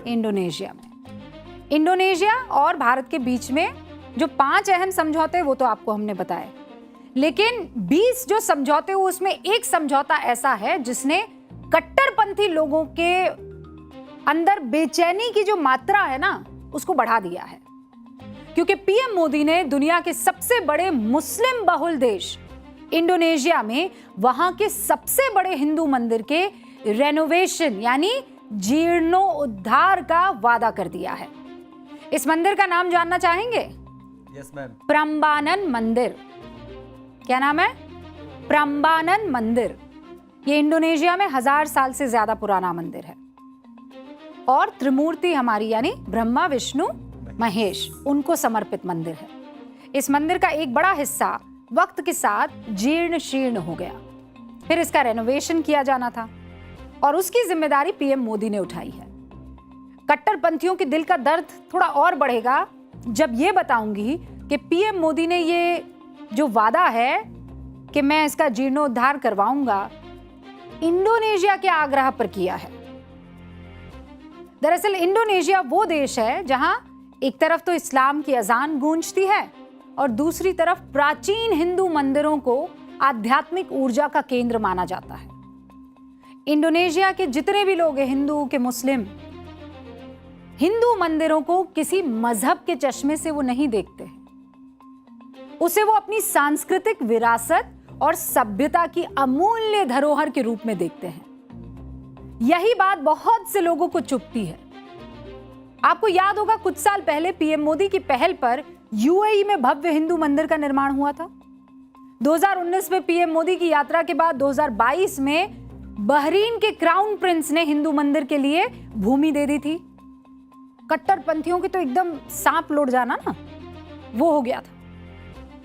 Indonesia में। Indonesia और भारत के बीच में जो 5 अहम समझौते वो तो आपको हमने बताए, लेकिन 20 जो समझौते हुए उसमें एक समझौता ऐसा है जिसने कट्टरपंथी लोगों के अंदर बेचैनी की जो मात्रा है ना उसको बढ़ा दिया है, क्योंकि पीएम मोदी ने दुनिया के सबसे बड़े मुस्लिम बहुल देश इंडोनेशिया में वहां के सबसे बड़े हिंदू मंदिर के रेनोवेशन यानी जीर्णोद्धार का वादा कर दिया है। इस मंदिर का नाम जानना चाहेंगे? Yes ma'am. प्रम्बानन मंदिर। क्या नाम है? प्रम्बानन मंदिर। ये इंडोनेशिया में 1000 साल से ज्यादा पुराना मंदिर है और त्रिमूर्ति हमारी यानी ब्रह्मा विष्णु महेश उनको समर्पित मंदिर है। इस मंदिर का एक बड़ा हिस्सा वक्त के साथ जीर्ण शीर्ण हो गया, फिर इसका रेनोवेशन किया जाना था और उसकी जिम्मेदारी पीएम मोदी ने उठाई है। कट्टरपंथियों के दिल का दर्द थोड़ा और बढ़ेगा जब ये बताऊंगी कि पीएम मोदी ने ये जो वादा है कि मैं इसका जीर्णोद्धार करवाऊंगा, इंडोनेशिया के आग्रह पर किया है। दरअसल इंडोनेशिया वो देश है जहां एक तरफ तो इस्लाम की अजान गूंजती है और दूसरी तरफ प्राचीन हिंदू मंदिरों को आध्यात्मिक ऊर्जा का केंद्र माना जाता है। इंडोनेशिया के जितने भी लोग हैं, हिंदू के मुस्लिम, हिंदू मंदिरों को किसी मजहब के चश्मे से वो नहीं देखते हैं, उसे वो अपनी सांस्कृतिक विरासत और सभ्यता की अमूल्य धरोहर के रूप में देखते हैं। यही बात बहुत से लोगों को चुभती है। आपको याद होगा कुछ साल पहले पीएम मोदी की पहल पर यूएई में भव्य हिंदू मंदिर का निर्माण हुआ था। 2019 में पीएम मोदी की यात्रा के बाद 2022 में बहरीन के क्राउन प्रिंस ने हिंदू मंदिर के लिए भूमि दे दी थी। कट्टरपंथियों के तो एकदम सांप लौट जाना ना, वो हो गया था।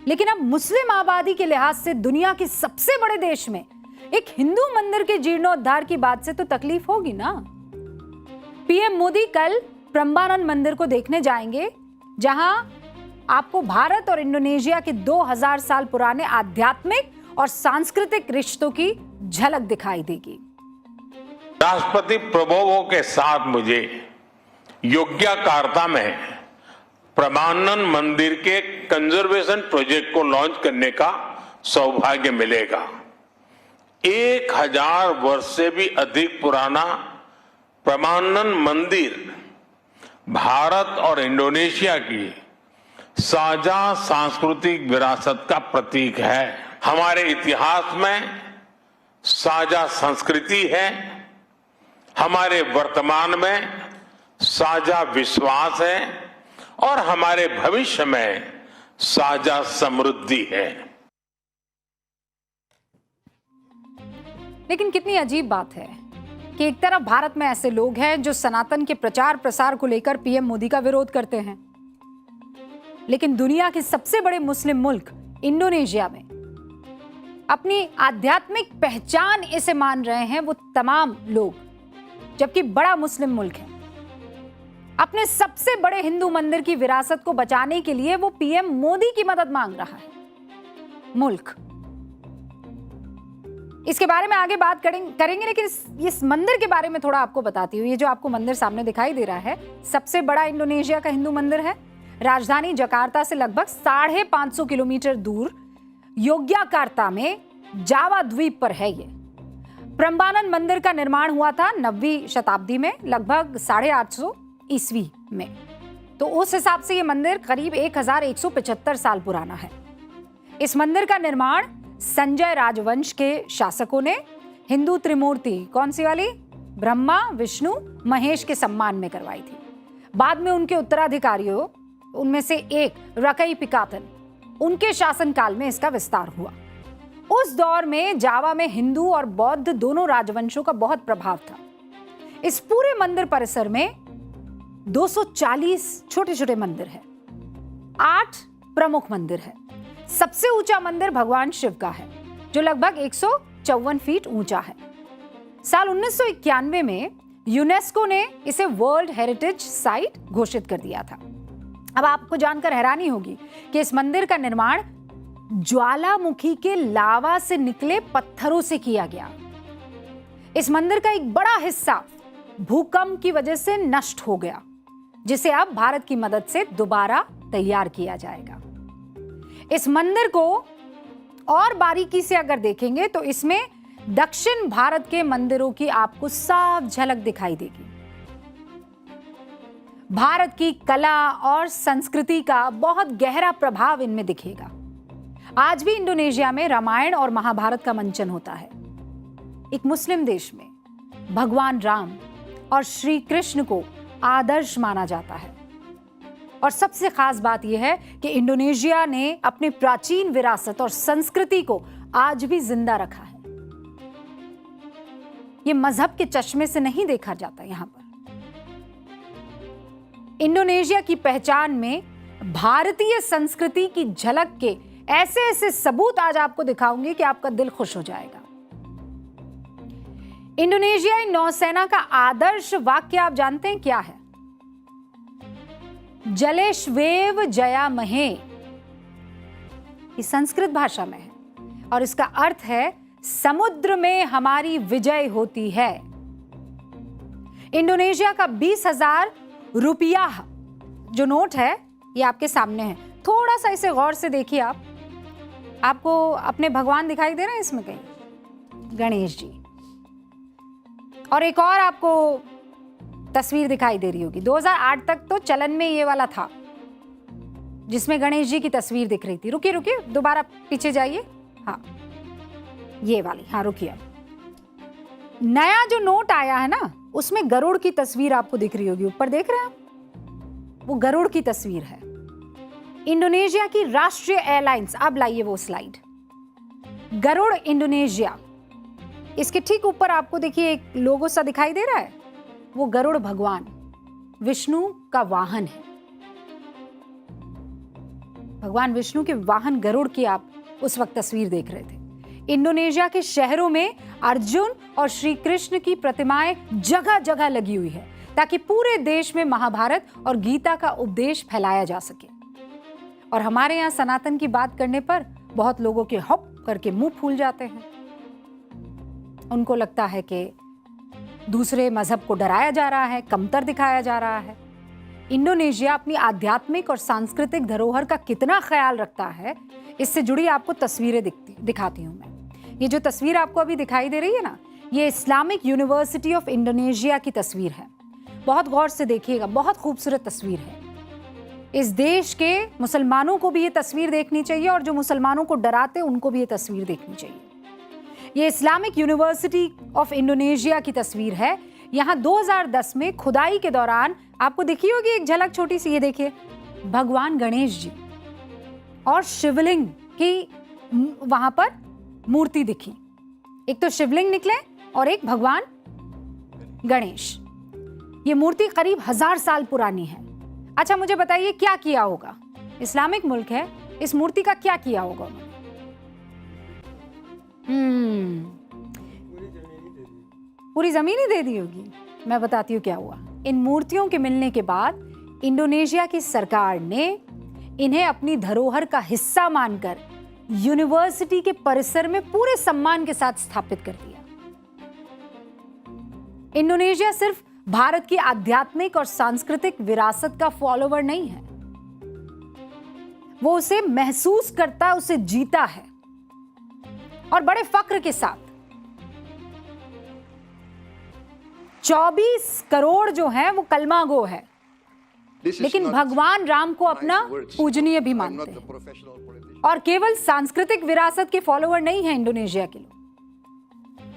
लेकिन अब मुस्लिम आबादी के लिहाज से दुनिया के सबसे बड़े देश में एक हिंदू मंदिर के जीर्णोद्धार की बात से तो तकलीफ होगी ना। पीएम मोदी कल प्रम्बानन मंदिर को देखने जाएंगे, जहां आपको भारत और इंडोनेशिया के 2000 साल पुराने आध्यात्मिक और सांस्कृतिक रिश्तों की झलक दिखाई देगी। राष्ट्रपति प्रबोवो के साथ मुझे योग्याकार्ता में प्रम्बानन मंदिर के कंजर्वेशन प्रोजेक्ट को लॉन्च करने का सौभाग्य मिलेगा। 1000 वर्ष से भी अधिक पुराना प्रम्बानन मंदिर भारत और इंडोनेशिया की साझा सांस्कृतिक विरासत का प्रतीक है। हमारे इतिहास में साझा संस्कृति है, हमारे वर्तमान में साझा विश्वास है और हमारे भविष्य में साझा समृद्धि है। लेकिन कितनी अजीब बात है कि एक तरफ भारत में ऐसे लोग हैं जो सनातन के प्रचार प्रसार को लेकर पीएम मोदी का विरोध करते हैं, लेकिन दुनिया के सबसे बड़े मुस्लिम मुल्क इंडोनेशिया में अपनी आध्यात्मिक पहचान इसे मान रहे हैं वो तमाम लोग, जबकि बड़ा मुस्लिम मुल्क है। अपने सबसे बड़े हिंदू मंदिर की विरासत को बचाने के लिए वो पीएम मोदी की मदद मांग रहा है मुल्क। इसके बारे में आगे बात करेंगे, लेकिन इस मंदिर के बारे में थोड़ा आपको बताती हूँ। ये जो आपको मंदिर सामने दिखाई दे रहा है, सबसे बड़ा इंडोनेशिया का हिंदू मंदिर है। राजधानी जकार्ता से लगभग 550 किलोमीटर दूर योग्याकार्ता में जावा द्वीप पर है ये। प्रम्बानन मंदिर का निर्माण हुआ था 9वीं शताब्दी में, लगभग 850 ईस्वी में। तो उस हिसाब से ये मंदिर करीब 1175 साल पुराना है। इस मंदिर का निर्माण संजय राजवंश के शासकों ने हिंदू त्रिमूर्ति, कौन सी वाली, ब्रह्मा विष्णु महेश के सम्मान में करवाई थी। बाद में उनके उत्तराधिकारियों, उनमें से एक रकई पिकातन, उनके शासनकाल में इसका विस्तार हुआ। उस दौर में जावा में हिंदू और बौद्ध दोनों राजवंशों का बहुत प्रभाव था। इस पूरे मंदिर परिसर में 240 छोटे छोटे मंदिर हैं, 8 प्रमुख मंदिर हैं। सबसे ऊंचा मंदिर भगवान शिव का है, जो लगभग 154 फीट ऊंचा है। साल 1991 में यूनेस्को ने इसे वर्ल्ड हेरिटेज साइट घोषित कर दिया था। अब आपको जानकर हैरानी होगी कि इस मंदिर का निर्माण ज्वालामुखी के लावा से निकले पत्थरों से किया गया। इस मंदिर का एक बड़ा हिस्सा भूकंप की वजह से नष्ट हो गया, जिसे अब भारत की मदद से दोबारा तैयार किया जाएगा। इस मंदिर को और बारीकी से अगर देखेंगे तो इसमें दक्षिण भारत के मंदिरों की आपको साफ झलक दिखाई देगी। भारत की कला और संस्कृति का बहुत गहरा प्रभाव इनमें दिखेगा। आज भी इंडोनेशिया में रामायण और महाभारत का मंचन होता है। एक मुस्लिम देश में भगवान राम और श्री कृष्ण को आदर्श माना जाता है। और सबसे खास बात यह है कि इंडोनेशिया ने अपनी प्राचीन विरासत और संस्कृति को आज भी जिंदा रखा है। यह मजहब के चश्मे से नहीं देखा जाता। यहां पर इंडोनेशिया की पहचान में भारतीय संस्कृति की झलक के ऐसे ऐसे सबूत आज आपको दिखाऊंगी कि आपका दिल खुश हो जाएगा। इंडोनेशियाई नौसेना का आदर्श वाक्य आप जानते हैं क्या है? जलेश्वेव जयामहे। ये संस्कृत भाषा में है और इसका अर्थ है समुद्र में हमारी विजय होती है। इंडोनेशिया का 20,000 रुपया जो नोट है ये आपके सामने है। थोड़ा सा इसे गौर से देखिए आप। आपको अपने भगवान दिखाई दे रहे हैं इसमें कहीं? गणेश जी। और एक और आपको तस्वीर दिखाई दे रही होगी। 2008 तक तो चलन में ये वाला था जिसमें गणेश जी की तस्वीर दिख रही थी। रुकिए रुकिए, दोबारा पीछे जाइए। हाँ, ये वाली। हाँ रुकिए। नया जो नोट आया है ना, उसमें गरुड़ की तस्वीर आपको दिख रही होगी। ऊपर देख रहे हैं आप? वो गरुड़ की तस्वीर है। इंडोनेशिया की राष्ट्रीय एयरलाइंस। अब लाइए वो स्लाइड। गरुड़ इंडोनेशिया, इसके ठीक ऊपर आपको देखिए एक लोगो सा दिखाई दे रहा है। वो गरुड़ भगवान विष्णु का वाहन है। भगवान विष्णु के वाहन गरुड़ की आप उस वक्त तस्वीर देख रहे थे। इंडोनेशिया के शहरों में अर्जुन और श्री कृष्ण की प्रतिमाएं जगह जगह लगी हुई है ताकि पूरे देश में महाभारत और गीता का उपदेश फैलाया जा सके। और हमारे यहाँ सनातन की बात करने पर बहुत लोगों के हप करके मुंह फूल जाते हैं। उनको लगता है कि दूसरे मजहब को डराया जा रहा है, कमतर दिखाया जा रहा है। इंडोनेशिया अपनी आध्यात्मिक और सांस्कृतिक धरोहर का कितना ख्याल रखता है, इससे जुड़ी आपको तस्वीरें दिखाती हूं मैं। ये जो तस्वीर आपको अभी दिखाई दे रही है ना, ये इस्लामिक यूनिवर्सिटी ऑफ इंडोनेशिया की तस्वीर है। बहुत गौर से देखिएगा, बहुत खूबसूरत तस्वीर है। इस देश के मुसलमानों को भी ये तस्वीर देखनी चाहिए और जो मुसलमानों को डराते हैं उनको भी ये तस्वीर देखनी चाहिए। ये इस्लामिक यूनिवर्सिटी ऑफ इंडोनेशिया की तस्वीर है। यहाँ 2010 में खुदाई के दौरान आपको दिखी होगी एक झलक छोटी सी। ये देखिए, भगवान गणेश जी और शिवलिंग की वहां पर मूर्ति दिखी। एक तो शिवलिंग निकले और एक भगवान गणेश। ये मूर्ति करीब 1000 साल पुरानी है। अच्छा मुझे बताइए क्या किया होगा? इस्लामिक मुल्क है, इस मूर्ति का क्या किया होगा उन्होंने? पूरी जमीन ही दे दी होगी। मैं बताती हूँ क्या हुआ। इन मूर्तियों के मिलने के बाद इंडोनेशिया की सरकार ने इन्हें अपनी धरोहर का हिस्सा मानकर यूनिवर्सिटी के परिसर में पूरे सम्मान के साथ स्थापित कर दिया। इंडोनेशिया सिर्फ भारत की आध्यात्मिक और सांस्कृतिक विरासत का फॉलोवर नहीं है, वो उसे महसूस करता है, उसे जीता है और बड़े फक्र के साथ। 24 करोड़ जो है वो कलमा गो है, लेकिन भगवान राम को अपना पूजनीय भी मानते हैं। और केवल सांस्कृतिक विरासत के फॉलोवर नहीं है इंडोनेशिया के लोग,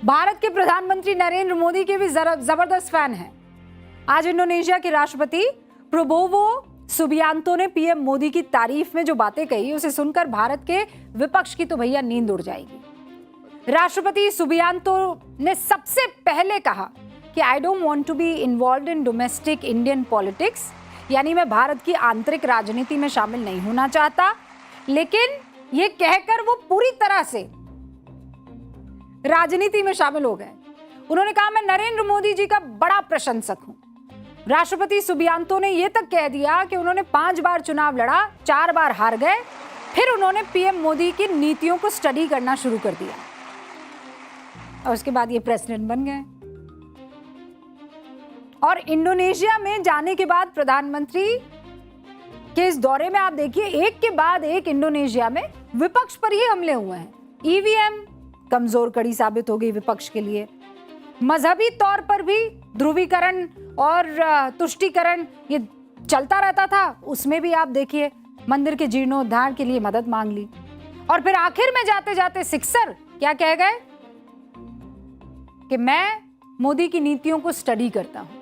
भारत के प्रधानमंत्री नरेंद्र मोदी के भी जबरदस्त फैन हैं। आज इंडोनेशिया के राष्ट्रपति प्रबोवो सुबियांतो ने पीएम मोदी की तारीफ में जो बातें कही, उसे सुनकर भारत के विपक्ष की तो भैया नींद उड़ जाएगी। राष्ट्रपति सुबियांतो ने सबसे पहले कहा कि I don't want to be involved in domestic Indian politics, यानी मैं भारत की आंतरिक राजनीति में शामिल नहीं होना चाहता। लेकिन ये कहकर वो पूरी तरह से राजनीति में शामिल हो गए। उन्होंने कहा मैं नरेंद्र मोदी जी का बड़ा प्रशंसक हूं। राष्ट्रपति सुबियांतो ने यह तक कह दिया कि उन्होंने 5 बार चुनाव लड़ा, 4 बार हार गए। फिर उन्होंने पीएम मोदी की नीतियों को स्टडी करना शुरू कर दिया और उसके बाद ये प्रेसिडेंट बन गए। और इंडोनेशिया में जाने के बाद प्रधानमंत्री के इस दौरे में आप देखिए एक के बाद एक इंडोनेशिया में विपक्ष पर ही हमले हुए हैं। ईवीएम कमजोर कड़ी साबित हो गई विपक्ष के लिए। मजहबी तौर पर भी ध्रुवीकरण और तुष्टीकरण ये चलता रहता था, उसमें भी आप देखिए मंदिर के जीर्णोद्धार के लिए मदद मांग ली। और फिर आखिर में जाते जाते सिक्सर क्या कह गए कि मैं मोदी की नीतियों को स्टडी करता हूं।